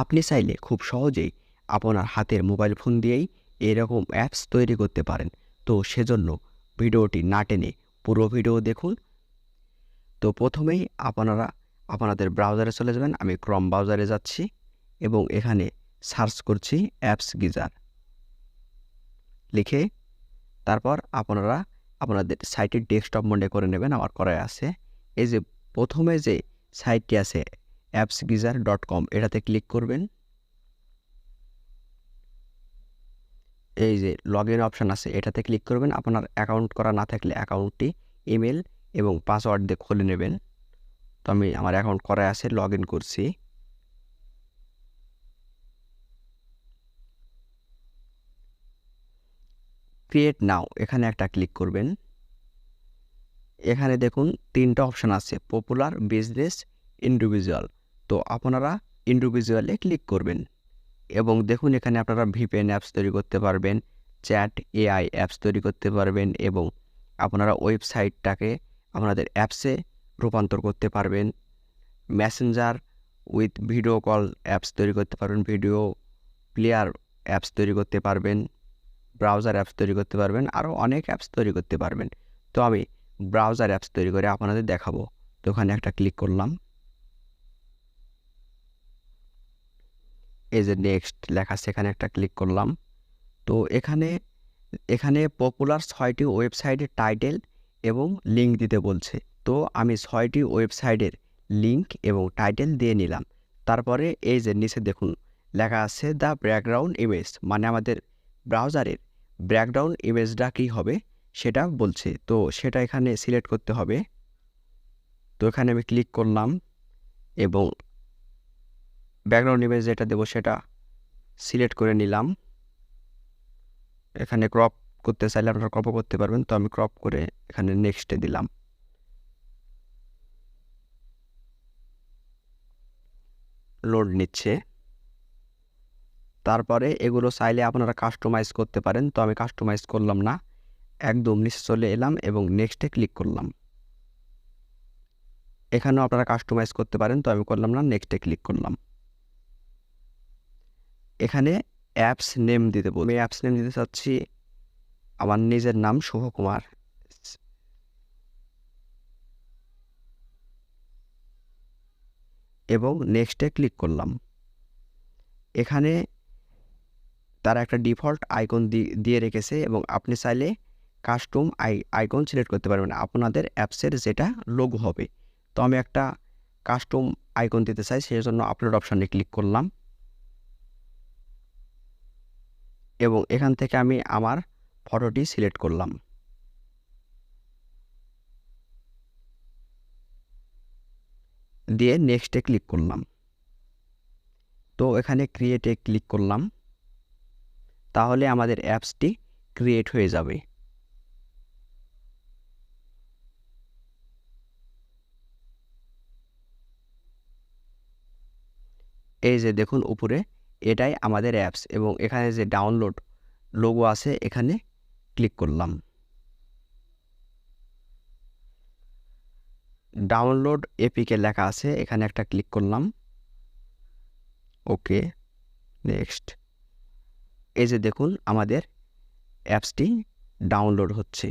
আপনি চাইলে খুব সহজেই আপনার হাতের মোবাইল ফোন দিয়েই এরকম অ্যাপস তৈরি করতে পারেন। তো সেজন্য ভিডিওটি না টেনে পুরো ভিডিও দেখুন। তো প্রথমেই আপনারা আপনাদের ব্রাউজারে চলে যাবেন। আমি ক্রোম ব্রাউজারে যাচ্ছি এবং এখানে সার্চ করছি অ্যাপস গিজার লিখে, তারপর আপনারা আপনাদের সাইটের ডেস্কটপ মোডে করে নেবেন। আমার করাই আছে। এই যে প্রথমে যে সাইটটি আছে appsgizar.com, এটাতে ক্লিক করবেন। এই যে লগইন অপশন আছে, এটাতে ক্লিক করবেন। আপনার অ্যাকাউন্ট করা না থাকলে অ্যাকাউন্টটি ইমেল এবং পাসওয়ার্ড দিয়ে খুলে নেবেন। তো আমি আমার অ্যাকাউন্ট করা আছে, লগইন করছি। ক্রিয়েট নাও এখানে একটা ক্লিক করবেন। এখানে দেখুন 3টা অপশন আছে, পপুলার, বিজনেস, ইন্ডিভিজুয়াল। তো আপনারা ইন্ডিভিজুয়ালে ক্লিক করবেন এবং দেখুন এখানে আপনারা ভিপিএন অ্যাপস তৈরি করতে পারবেন, চ্যাট এআই অ্যাপস তৈরি করতে পারবেন এবং আপনারা ওয়েবসাইটটাকে আপনাদের অ্যাপসে রূপান্তর করতে পারবেন। Messenger with video call apps তৈরি করতে পারবেন, ভিডিও প্লেয়ার অ্যাপস তৈরি করতে পারবেন, ব্রাউজার অ্যাপস তৈরি করতে পারবেন, আরও অনেক অ্যাপস তৈরি করতে পারবেন। তো আমি ব্রাউজার অ্যাপস তৈরি করে আপনাদের দেখাবো। তো ওখানে একটা ক্লিক করলাম। এই যে নেক্সট লেখা আছে, এখানে একটা ক্লিক করলাম। তো এখানে পপুলার 6টি ওয়েবসাইটের টাইটেল এবং লিঙ্ক দিতে বলছে। তো আমি 6টি ওয়েবসাইটের লিঙ্ক এবং টাইটেল দিয়ে নিলাম। তারপরে এই যে নিচে দেখুন লেখা আছে দ্য ব্যাকগ্রাউন্ড ইমেজ, মানে আমাদের ব্রাউজারের ব্যাকগ্রাউন্ড ইমেজটা কী হবে সেটা বলছে। তো সেটা এখানে সিলেক্ট করতে হবে। তো এখানে আমি ক্লিক করলাম এবং ব্যাকগ্রাউন্ড ইমেজ যেটা দেবো সেটা সিলেক্ট করে নিলাম। এখানে ক্রপ করতে চাইলে আপনারা ক্রপও করতে পারবেন। তো আমি ক্রপ করে এখানে নেক্সটে দিলাম। লোড নিচ্ছে। তারপরে এগুলো চাইলে আপনারা কাস্টমাইজ করতে পারেন। তো আমি কাস্টমাইজ করলাম না, একদম নিচে চলে এলাম এবং নেক্সটে ক্লিক করলাম। এখানেও আপনারা কাস্টমাইজ করতে পারেন। তো আমি করলাম না, নেক্সটে ক্লিক করলাম। এখানে অ্যাপস নেম দিতে বলবে। আমি অ্যাপস নেম দিতে চাচ্ছি আমার নিজের নাম শুভকুমার এবং নেক্সটে ক্লিক করলাম। এখানে তারা একটা ডিফল্ট আইকন দিয়ে রেখেছে এবং আপনি চাইলে কাস্টম আইকন সিলেক্ট করতে পারবেন আপনাদের অ্যাপসের যেটা লোগো হবে। তো আমি একটা কাস্টম আইকন দিতে চাই, সেই জন্য আপলোড অপশানে ক্লিক করলাম এবং এখান থেকে আমি আমার ফটোটি সিলেক্ট করলাম। দিয়ে নেক্সটে ক্লিক করলাম। তো এখানে ক্রিয়েটে ক্লিক করলাম। তাহলে আমাদের অ্যাপসটি ক্রিয়েট হয়ে যাবে। এই যে দেখুন উপরে এটাই আমাদের অ্যাপস এবং এখানে যে ডাউনলোড লোগো আছে এখানে ক্লিক করলাম। ডাউনলোড এপিকে লেখা আছে, এখানে একটা ক্লিক করলাম। ওকে, নেক্সট। এই যে দেখুন আমাদের অ্যাপসটি ডাউনলোড হচ্ছে।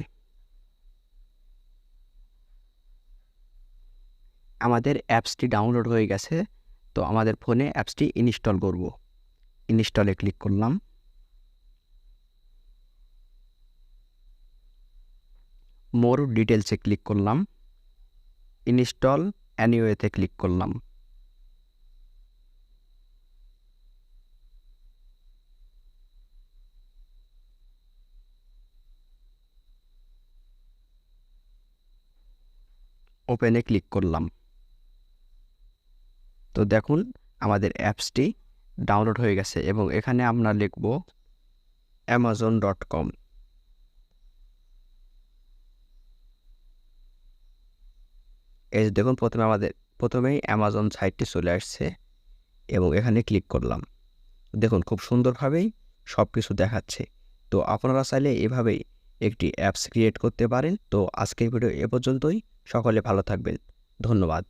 আমাদের অ্যাপসটি ডাউনলোড হয়ে গেছে। তো আমাদের ফোনে অ্যাপসটি ইনস্টল করব। ইনস্টলে ক্লিক করলাম। মোর ডিটেলসে ক্লিক করলাম। ইনস্টল অ্যানিওয়েতে ক্লিক করলাম। ওপেনে ক্লিক করলাম। তো দেখুন আমাদের অ্যাপসটি ডাউনলোড হয়ে গেছে এবং এখানে আমরা লিখব amazon.com। এই যে দেখুন প্রথমেই অ্যামাজন সাইটটি চলে আসছে এবং এখানে ক্লিক করলাম। দেখুন খুব সুন্দরভাবেই সব কিছু দেখাচ্ছে। তো আপনারা চাইলে এভাবেই একটি অ্যাপস ক্রিয়েট করতে পারেন। তো আজকের ভিডিও এ পর্যন্তই। সকলে ভালো থাকবেন। ধন্যবাদ।